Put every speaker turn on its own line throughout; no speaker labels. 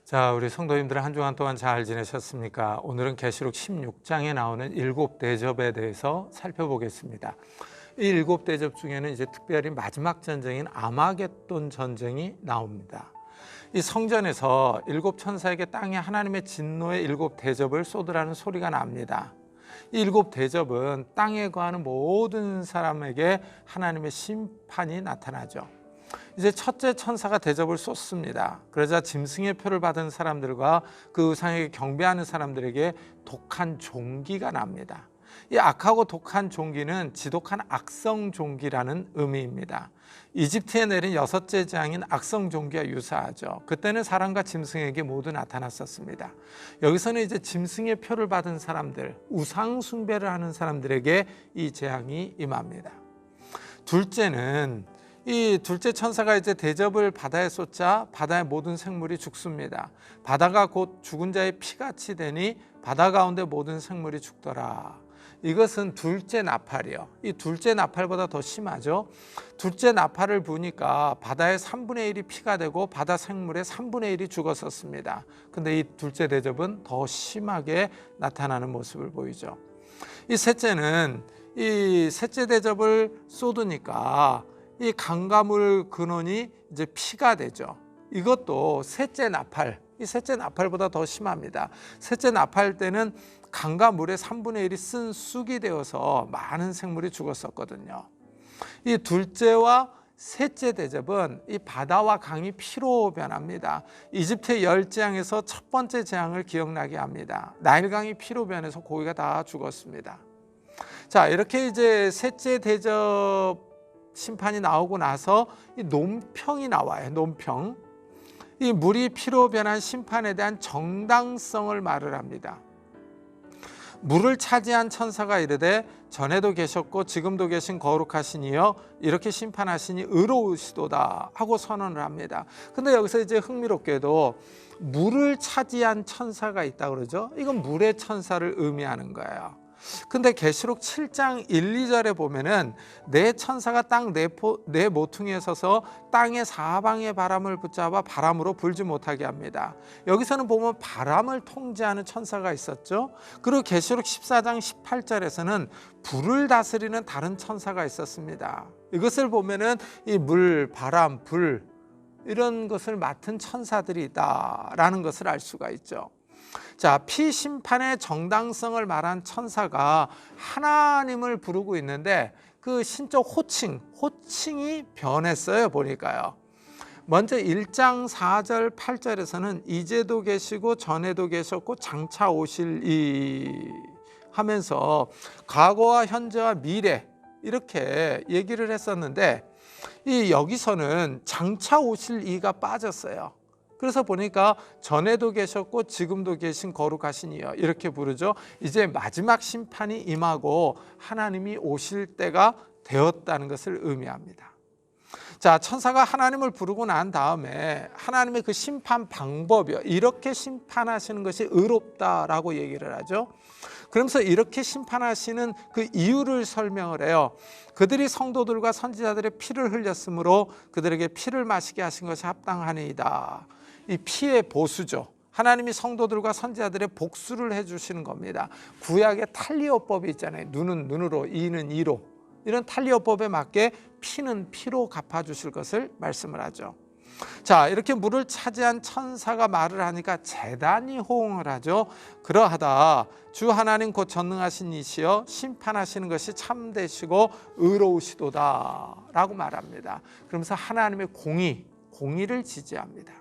자, 우리 성도님들 한 주간 동안 잘 지내셨습니까? 오늘은 계시록 16장에 나오는 일곱 대접에 대해서 살펴보겠습니다. 이 일곱 대접 중에는 이제 특별히 마지막 전쟁인 아마겟돈 전쟁이 나옵니다. 이 성전에서 일곱 천사에게 땅에 하나님의 진노의 일곱 대접을 쏟으라는 소리가 납니다. 이 일곱 대접은 땅에 거하는 모든 사람에게 하나님의 심판이 나타나죠. 이제 첫째 천사가 대접을 쏟습니다. 그러자 짐승의 표를 받은 사람들과 그 우상에게 경배하는 사람들에게 독한 종기가 납니다. 이 악하고 독한 종기는 지독한 악성 종기라는 의미입니다. 이집트에 내린 여섯째 재앙인 악성 종기와 유사하죠. 그때는 사람과 짐승에게 모두 나타났었습니다. 여기서는 이제 짐승의 표를 받은 사람들, 우상 숭배를 하는 사람들에게 이 재앙이 임합니다. 이 둘째 천사가 이제 대접을 바다에 쏟자 바다의 모든 생물이 죽습니다. 바다가 곧 죽은 자의 피같이 되니 바다 가운데 모든 생물이 죽더라. 이것은 둘째 나팔이요. 이 둘째 나팔보다 더 심하죠. 둘째 나팔을 부니까 바다의 3분의 1이 피가 되고 바다 생물의 3분의 1이 죽었었습니다. 근데 이 둘째 대접은 더 심하게 나타나는 모습을 보이죠. 이 셋째 대접을 쏟으니까 이 강가물 근원이 이제 피가 되죠. 이것도 셋째 나팔, 이 셋째 나팔보다 더 심합니다. 셋째 나팔 때는 강가물의 3분의 1이 쓴 쑥이 되어서 많은 생물이 죽었었거든요. 이 둘째와 셋째 대접은 이 바다와 강이 피로 변합니다. 이집트의 열 재앙에서 첫 번째 재앙을 기억나게 합니다. 나일강이 피로 변해서 고기가 다 죽었습니다. 자, 이렇게 이제 셋째 대접 심판이 나오고 나서 이 논평이 나와요. 논평. 이 물이 피로 변한 심판에 대한 정당성을 말을 합니다. 물을 차지한 천사가 이르되 전에도 계셨고 지금도 계신 거룩하신 이여 이렇게 심판하시니 의로우시도다 하고 선언을 합니다. 근데 여기서 이제 흥미롭게도 물을 차지한 천사가 있다 그러죠. 이건 물의 천사를 의미하는 거예요. 근데 계시록 7장 1, 2절에 보면은 네 천사가 땅 네 모퉁이에 서서 땅의 사방의 바람을 붙잡아 바람으로 불지 못하게 합니다. 여기서는 보면 바람을 통제하는 천사가 있었죠. 그리고 계시록 14장 18절에서는 불을 다스리는 다른 천사가 있었습니다. 이것을 보면은 이 물, 바람, 불 이런 것을 맡은 천사들이 있다라는 것을 알 수가 있죠. 자, 피심판의 정당성을 말한 천사가 하나님을 부르고 있는데 그 신적 호칭이 변했어요. 보니까요. 먼저 1장 4절 8절에서는 이제도 계시고 전에도 계셨고 장차 오실 이 하면서 과거와 현재와 미래 이렇게 얘기를 했었는데 이 여기서는 장차 오실 이가 빠졌어요. 그래서 보니까 전에도 계셨고 지금도 계신 거룩하신 이여 이렇게 부르죠. 이제 마지막 심판이 임하고 하나님이 오실 때가 되었다는 것을 의미합니다. 자, 천사가 하나님을 부르고 난 다음에 하나님의 그 심판 방법이요. 이렇게 심판하시는 것이 의롭다라고 얘기를 하죠. 그러면서 이렇게 심판하시는 그 이유를 설명을 해요. 그들이 성도들과 선지자들의 피를 흘렸으므로 그들에게 피를 마시게 하신 것이 합당하니이다. 이 피의 보수죠. 하나님이 성도들과 선지자들의 복수를 해주시는 겁니다. 구약의 탈리오법이 있잖아요. 눈은 눈으로, 이는 이로. 이런 탈리오법에 맞게 피는 피로 갚아주실 것을 말씀을 하죠. 자, 이렇게 물을 차지한 천사가 말을 하니까 제단이 호응을 하죠. 그러하다 주 하나님 곧 전능하신 이시여 심판하시는 것이 참되시고 의로우시도다 라고 말합니다. 그러면서 하나님의 공의를 지지합니다.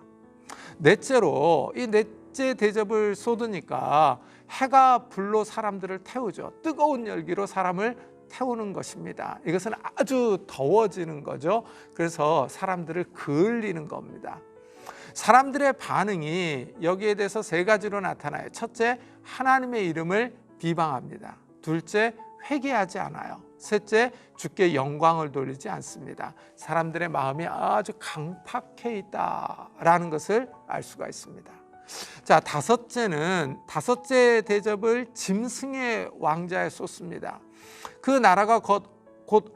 넷째로 이 넷째 대접을 쏟으니까 해가 불로 사람들을 태우죠. 뜨거운 열기로 사람을 태우는 것입니다. 이것은 아주 더워지는 거죠. 그래서 사람들을 그을리는 겁니다. 사람들의 반응이 여기에 대해서 세 가지로 나타나요. 첫째, 하나님의 이름을 비방합니다. 둘째, 회개하지 않아요. 셋째, 주께 영광을 돌리지 않습니다. 사람들의 마음이 아주 강팍해 있다라는 것을 알 수가 있습니다. 자, 다섯째 대접을 짐승의 왕자에 쏟습니다. 그 나라가 곧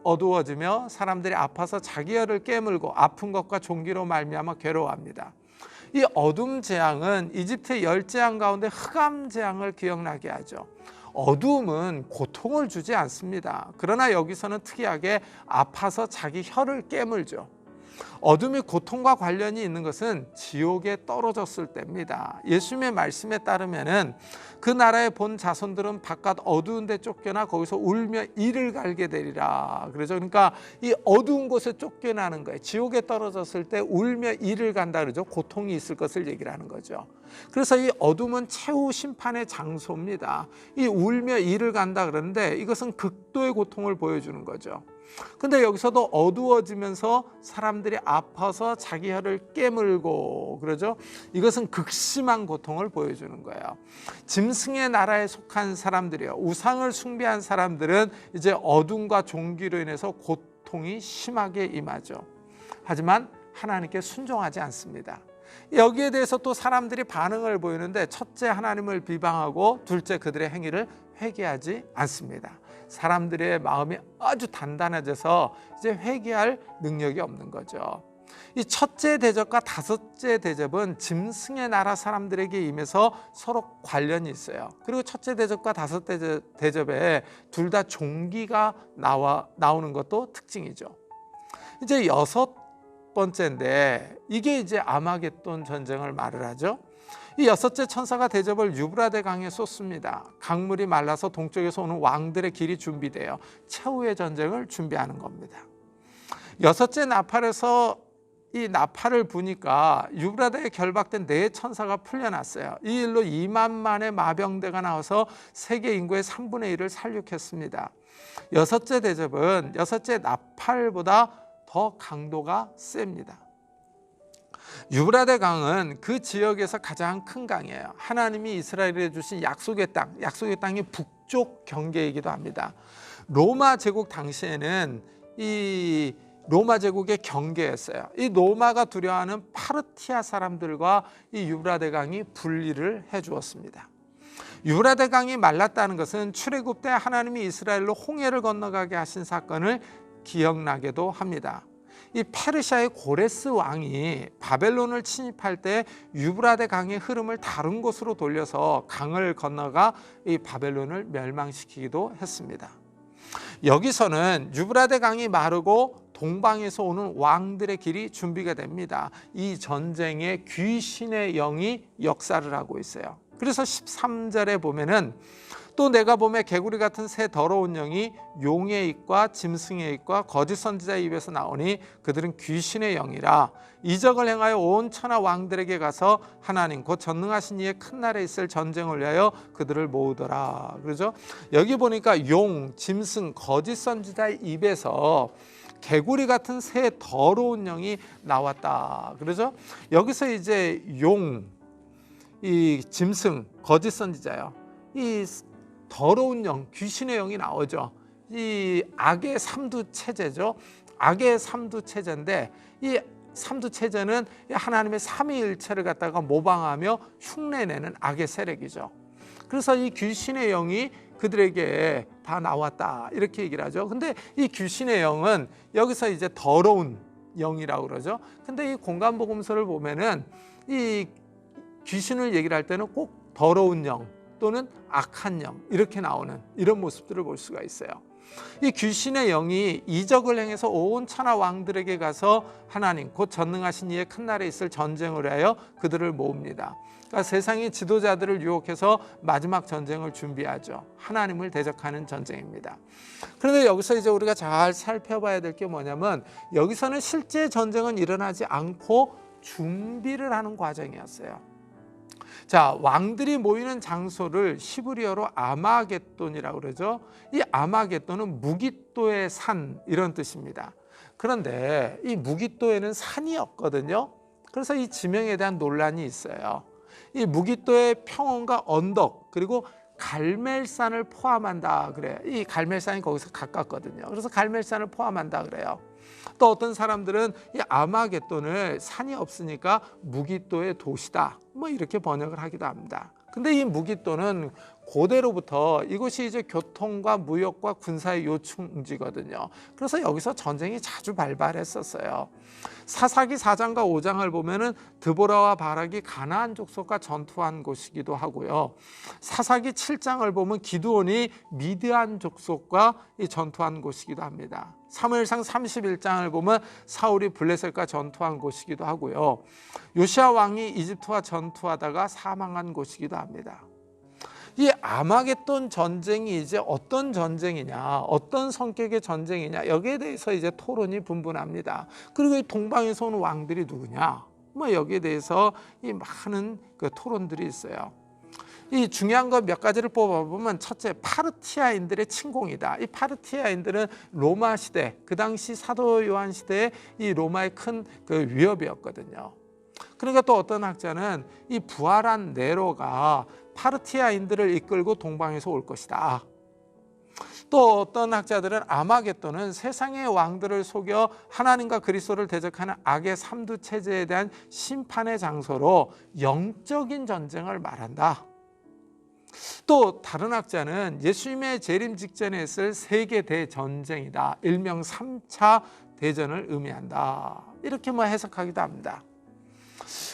어두워지며 사람들이 아파서 자기 혀를 깨물고 아픈 것과 종기로 말미암아 괴로워합니다. 이 어둠 재앙은 이집트의 10재앙 가운데 흑암 재앙을 기억나게 하죠. 어둠은 고통을 주지 않습니다. 그러나 여기서는 특이하게 아파서 자기 혀를 깨물죠. 어둠이 고통과 관련이 있는 것은 지옥에 떨어졌을 때입니다. 예수님의 말씀에 따르면은 그 나라에 본 자손들은 바깥 어두운 데 쫓겨나 거기서 울며 이를 갈게 되리라. 그래서 그러니까 이 어두운 곳에 쫓겨나는 거예요. 지옥에 떨어졌을 때 울며 이를 간다 그러죠. 고통이 있을 것을 얘기를 하는 거죠. 그래서 이 어둠은 최후 심판의 장소입니다. 이 울며 이를 간다 그러는데 이것은 극도의 고통을 보여주는 거죠. 근데 여기서도 어두워지면서 사람들이 아파서 자기 혀를 깨물고 그러죠. 이것은 극심한 고통을 보여주는 거예요. 짐승의 나라에 속한 사람들이요, 우상을 숭배한 사람들은 이제 어둠과 종기로 인해서 고통이 심하게 임하죠. 하지만 하나님께 순종하지 않습니다. 여기에 대해서 또 사람들이 반응을 보이는데, 첫째 하나님을 비방하고 둘째 그들의 행위를 회개하지 않습니다. 사람들의 마음이 아주 단단해져서 이제 회개할 능력이 없는 거죠. 이 첫째 대접과 다섯째 대접은 짐승의 나라 사람들에게 임해서 서로 관련이 있어요. 그리고 첫째 대접과 다섯째 대접에 둘 다 종기가 나오는 것도 특징이죠. 이제 여섯 번째인데 이게 이제 아마겟돈 전쟁을 말을 하죠. 이 여섯째 천사가 대접을 유브라데 강에 쏟습니다. 강물이 말라서 동쪽에서 오는 왕들의 길이 준비되어 최후의 전쟁을 준비하는 겁니다. 여섯째 나팔에서 이 나팔을 부니까 유브라데에 결박된 네 천사가 풀려났어요. 이 일로 2만만의 마병대가 나와서 세계 인구의 3분의 1을 살육했습니다. 여섯째 대접은 여섯째 나팔보다 더 강도가 셉니다. 유브라데 강은 그 지역에서 가장 큰 강이에요. 하나님이 이스라엘에 주신 약속의 땅이 북쪽 경계이기도 합니다. 로마 제국 당시에는 이 로마 제국의 경계였어요. 이 로마가 두려워하는 파르티아 사람들과 이 유브라데 강이 분리를 해 주었습니다. 유브라데 강이 말랐다는 것은 출애굽 때 하나님이 이스라엘로 홍해를 건너가게 하신 사건을 기억나게도 합니다. 이 페르시아의 고레스 왕이 바벨론을 침입할 때 유브라데 강의 흐름을 다른 곳으로 돌려서 강을 건너가 이 바벨론을 멸망시키기도 했습니다. 여기서는 유브라데 강이 마르고 동방에서 오는 왕들의 길이 준비가 됩니다. 이 전쟁에 귀신의 영이 역사를 하고 있어요. 그래서 13절에 보면은 또 내가 보매 개구리 같은 새 더러운 영이 용의 입과 짐승의 입과 거짓 선지자의 입에서 나오니 그들은 귀신의 영이라. 이적을 행하여 온 천하 왕들에게 가서 하나님 곧 전능하신 이의 큰 날에 있을 전쟁을 위하여 그들을 모으더라. 그러죠? 여기 보니까 용, 짐승, 거짓 선지자의 입에서 개구리 같은 새 더러운 영이 나왔다. 그러죠? 여기서 이제 용, 이 짐승, 거짓 선지자요, 이 더러운 영, 귀신의 영이 나오죠. 이 악의 삼두 체제죠. 악의 삼두 체제인데 이 삼두 체제는 하나님의 삼위일체를 갖다가 모방하며 흉내내는 악의 세력이죠. 그래서 이 귀신의 영이 그들에게 다 나왔다 이렇게 얘기를 하죠. 근데 이 귀신의 영은 여기서 이제 더러운 영이라고 그러죠. 근데 이 공간복음서를 보면은 이 귀신을 얘기를 할 때는 꼭 더러운 영 또는 악한 영 이렇게 나오는 이런 모습들을 볼 수가 있어요. 이 귀신의 영이 이적을 행해서 온 천하 왕들에게 가서 하나님 곧 전능하신 이의 큰 날에 있을 전쟁을 하여 그들을 모읍니다. 그러니까 세상의 지도자들을 유혹해서 마지막 전쟁을 준비하죠. 하나님을 대적하는 전쟁입니다. 그런데 여기서 이제 우리가 잘 살펴봐야 될 게 뭐냐면 여기서는 실제 전쟁은 일어나지 않고 준비를 하는 과정이었어요. 자, 왕들이 모이는 장소를 히브리어로 아마겟돈이라고 그러죠. 이 아마겟돈은 무깃도의 산 이런 뜻입니다. 그런데 이 무깃도에는 산이 없거든요. 그래서 이 지명에 대한 논란이 있어요. 이 무깃도의 평원과 언덕 그리고 갈멜산을 포함한다 그래요. 이 갈멜산이 거기서 가깝거든요. 그래서 갈멜산을 포함한다 그래요. 또 어떤 사람들은 이 아마겟돈을 산이 없으니까 무깃도의 도시다 뭐 이렇게 번역을 하기도 합니다. 근데 이 무깃도는 고대로부터 이곳이 이제 교통과 무역과 군사의 요충지거든요. 그래서 여기서 전쟁이 자주 발발했었어요. 사사기 4장과 5장을 보면은 드보라와 바락이 가나안 족속과 전투한 곳이기도 하고요. 사사기 7장을 보면 기드온이 미드안 족속과 전투한 곳이기도 합니다. 사무엘상 31장을 보면 사울이 블레셋과 전투한 곳이기도 하고요. 요시야 왕이 이집트와 전투하다가 사망한 곳이기도 합니다. 이 아마겟돈 전쟁이 이제 어떤 전쟁이냐, 어떤 성격의 전쟁이냐, 여기에 대해서 이제 토론이 분분합니다. 그리고 이 동방에서 온 왕들이 누구냐, 뭐 여기에 대해서 이 많은 그 토론들이 있어요. 이 중요한 거 몇 가지를 뽑아보면, 첫째, 파르티아인들의 침공이다. 이 파르티아인들은 로마 시대, 그 당시 사도 요한 시대에 이 로마의 큰 그 위협이었거든요. 그러니까 또 어떤 학자는 이 부활한 네로가 파르티아인들을 이끌고 동방에서 올 것이다. 또 어떤 학자들은 아마겟돈은 세상의 왕들을 속여 하나님과 그리스도를 대적하는 악의 삼두 체제에 대한 심판의 장소로 영적인 전쟁을 말한다. 또 다른 학자는 예수님의 재림 직전에 있을 세계 대전쟁이다. 일명 3차 대전을 의미한다. 이렇게 해석하기도 합니다.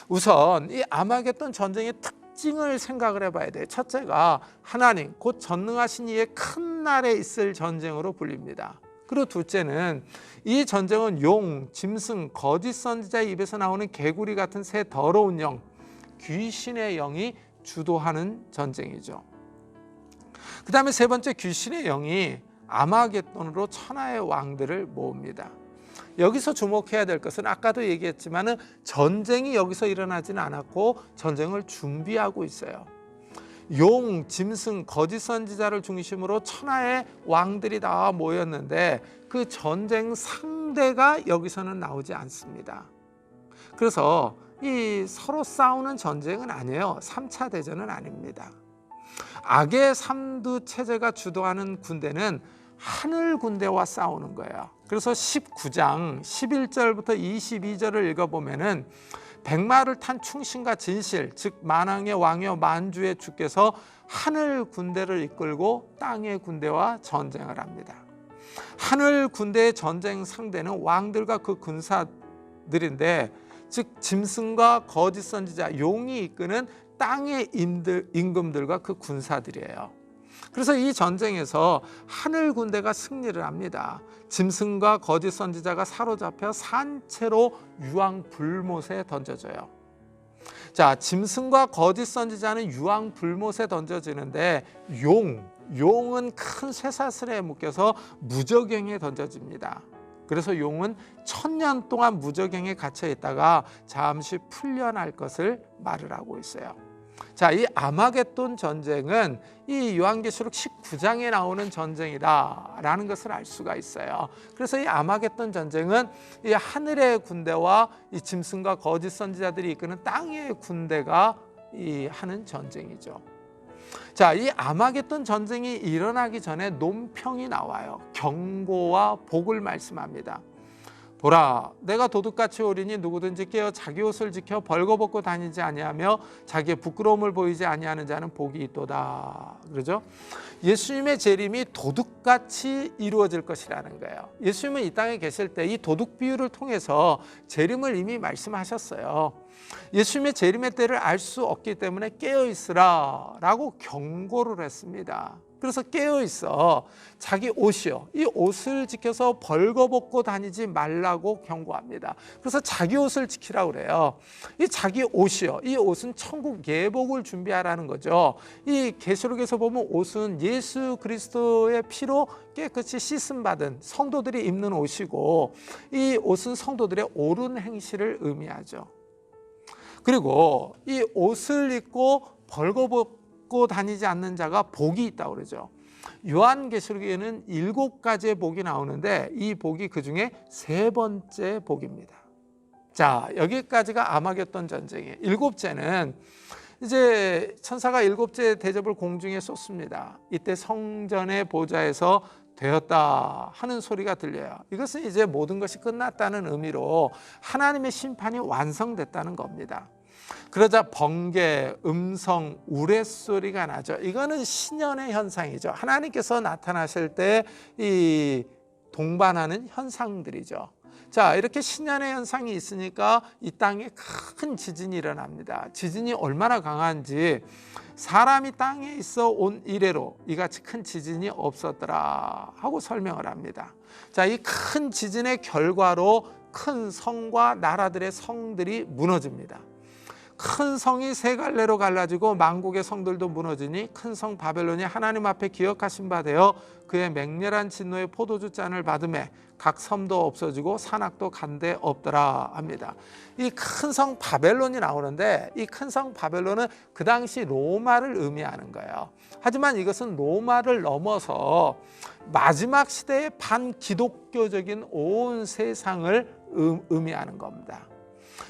우선 이 아마겟돈 전쟁의 특징을 생각을 해봐야 돼요. 첫째가 하나님 곧 전능하신 이의 큰 날에 있을 전쟁으로 불립니다. 그리고 둘째는 이 전쟁은 용, 짐승, 거짓 선지자의 입에서 나오는 개구리 같은 새 더러운 영, 귀신의 영이 주도하는 전쟁이죠. 그 다음에 세 번째, 귀신의 영이 아마겟돈으로 천하의 왕들을 모읍니다. 여기서 주목해야 될 것은 아까도 얘기했지만 전쟁이 여기서 일어나지는 않았고 전쟁을 준비하고 있어요. 용, 짐승, 거짓 선지자를 중심으로 천하의 왕들이 다 모였는데 그 전쟁 상대가 여기서는 나오지 않습니다. 그래서 이 서로 싸우는 전쟁은 아니에요. 3차 대전은 아닙니다. 악의 삼두 체제가 주도하는 군대는 하늘 군대와 싸우는 거예요. 그래서 19장 11절부터 22절을 읽어보면은 백마를 탄 충신과 진실, 즉 만왕의 왕이여 만주의 주께서 하늘 군대를 이끌고 땅의 군대와 전쟁을 합니다. 하늘 군대의 전쟁 상대는 왕들과 그 군사들인데, 즉 짐승과 거짓 선지자, 용이 이끄는 땅의 임금들과 그 군사들이에요. 그래서 이 전쟁에서 하늘 군대가 승리를 합니다. 짐승과 거짓 선지자가 사로잡혀 산채로 유황불못에 던져져요. 자, 짐승과 거짓 선지자는 유황불못에 던져지는데 용은 큰 쇠사슬에 묶여서 무저갱에 던져집니다. 그래서 용은 1000년 동안 무저갱에 갇혀 있다가 잠시 풀려날 것을 말을 하고 있어요. 자, 이 아마겟돈 전쟁은 이 요한계시록 19장에 나오는 전쟁이다라는 것을 알 수가 있어요. 그래서 이 아마겟돈 전쟁은 이 하늘의 군대와 이 짐승과 거짓 선지자들이 이끄는 땅의 군대가 이 하는 전쟁이죠. 자, 이 아마겟돈 전쟁이 일어나기 전에 논평이 나와요. 경고와 복을 말씀합니다. 보라, 내가 도둑같이 오리니 누구든지 깨어 자기 옷을 지켜 벌거벗고 다니지 아니하며 자기의 부끄러움을 보이지 아니하는 자는 복이 있도다. 그러죠? 예수님의 재림이 도둑같이 이루어질 것이라는 거예요. 예수님은 이 땅에 계실 때 이 도둑 비유를 통해서 재림을 이미 말씀하셨어요. 예수님의 재림의 때를 알 수 없기 때문에 깨어 있으라 라고 경고를 했습니다. 그래서 깨어있어 자기 옷이요, 이 옷을 지켜서 벌거벗고 다니지 말라고 경고합니다. 그래서 자기 옷을 지키라고 그래요. 이 자기 옷이요, 이 옷은 천국 예복을 준비하라는 거죠. 이 계시록에서 보면 옷은 예수 그리스도의 피로 깨끗이 씻음받은 성도들이 입는 옷이고, 이 옷은 성도들의 옳은 행실을 의미하죠. 그리고 이 옷을 입고 벌거벗고 다니지 않는 자가 복이 있다고 그러죠. 요한계시록에는 7가지의 복이 나오는데 이 복이 그중에 3번째 복입니다. 자, 여기까지가 아마겟돈 전쟁이에요. 7째는 이제 천사가 7째 대접을 공중에 쏟습니다. 이때 성전의 보좌에서 되었다 하는 소리가 들려요. 이것은 이제 모든 것이 끝났다는 의미로 하나님의 심판이 완성됐다는 겁니다. 그러자 번개, 음성, 우레소리가 나죠. 이거는 신년의 현상이죠. 하나님께서 나타나실 때 이 동반하는 현상들이죠. 자, 이렇게 신년의 현상이 있으니까 이 땅에 큰 지진이 일어납니다. 지진이 얼마나 강한지 사람이 땅에 있어 온 이래로 이같이 큰 지진이 없었더라 하고 설명을 합니다. 자, 이 큰 지진의 결과로 큰 성과 나라들의 성들이 무너집니다. 큰 성이 세 갈래로 갈라지고 만국의 성들도 무너지니 큰 성 바벨론이 하나님 앞에 기억하신 바 되어 그의 맹렬한 진노의 포도주 잔을 받음에 각 섬도 없어지고 산악도 간데 없더라 합니다. 이 큰 성 바벨론이 나오는데 이 큰 성 바벨론은 그 당시 로마를 의미하는 거예요. 하지만 이것은 로마를 넘어서 마지막 시대의 반기독교적인 온 세상을 의미하는 겁니다.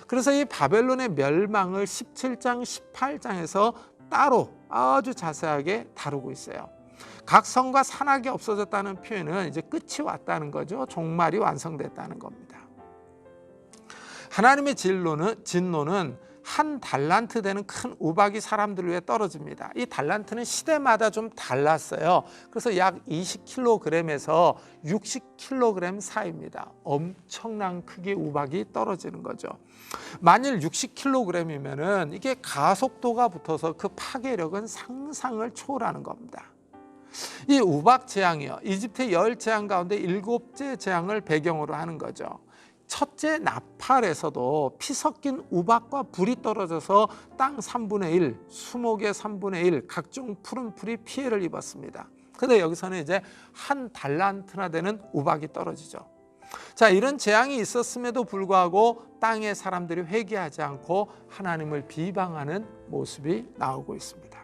그래서 이 바벨론의 멸망을 17장, 18장에서 따로 아주 자세하게 다루고 있어요. 각 성과 산악이 없어졌다는 표현은 이제 끝이 왔다는 거죠. 종말이 완성됐다는 겁니다. 하나님의 진노는 한 달란트 되는 큰 우박이 사람들 위에 떨어집니다. 이 달란트는 시대마다 좀 달랐어요. 그래서 약 20kg에서 60kg 사이입니다. 엄청난 크기의 우박이 떨어지는 거죠. 만일 60kg이면은 이게 가속도가 붙어서 그 파괴력은 상상을 초월하는 겁니다. 이 우박 재앙이요, 이집트의 10재앙 가운데 7째 재앙을 배경으로 하는 거죠. 첫째 나팔에서도 피 섞인 우박과 불이 떨어져서 땅 3분의 1, 수목의 3분의 1, 각종 푸른 풀이 피해를 입었습니다. 근데 여기서는 이제 한 달란트나 되는 우박이 떨어지죠. 자, 이런 재앙이 있었음에도 불구하고 땅의 사람들이 회개하지 않고 하나님을 비방하는 모습이 나오고 있습니다.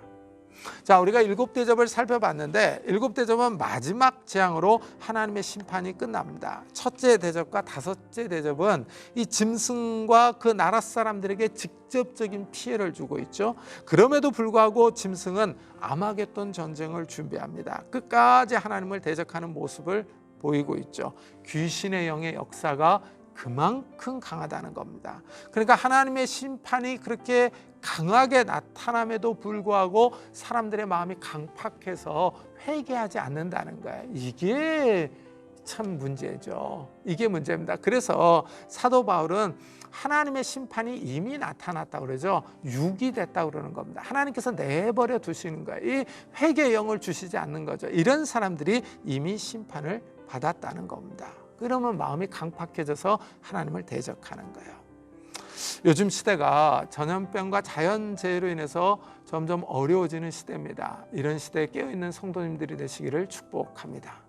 자, 우리가 7대접을 살펴봤는데 7대접은 마지막 재앙으로 하나님의 심판이 끝납니다. 첫째 대접과 5째 대접은 이 짐승과 그 나라 사람들에게 직접적인 피해를 주고 있죠. 그럼에도 불구하고 짐승은 아마겟돈 전쟁을 준비합니다. 끝까지 하나님을 대적하는 모습을 보이고 있죠. 귀신의 영의 역사가 그만큼 강하다는 겁니다. 그러니까 하나님의 심판이 그렇게 강하게 나타남에도 불구하고 사람들의 마음이 강팍해서 회개하지 않는다는 거예요. 이게 참 문제죠. 이게 문제입니다. 그래서 사도 바울은 하나님의 심판이 이미 나타났다고 그러죠. 유기됐다고 그러는 겁니다. 하나님께서 내버려 두시는 거예요. 이 회개의 영을 주시지 않는 거죠. 이런 사람들이 이미 심판을 받았다는 겁니다. 그러면 마음이 강팍해져서 하나님을 대적하는 거예요. 요즘 시대가 전염병과 자연재해로 인해서 점점 어려워지는 시대입니다. 이런 시대에 깨어있는 성도님들이 되시기를 축복합니다.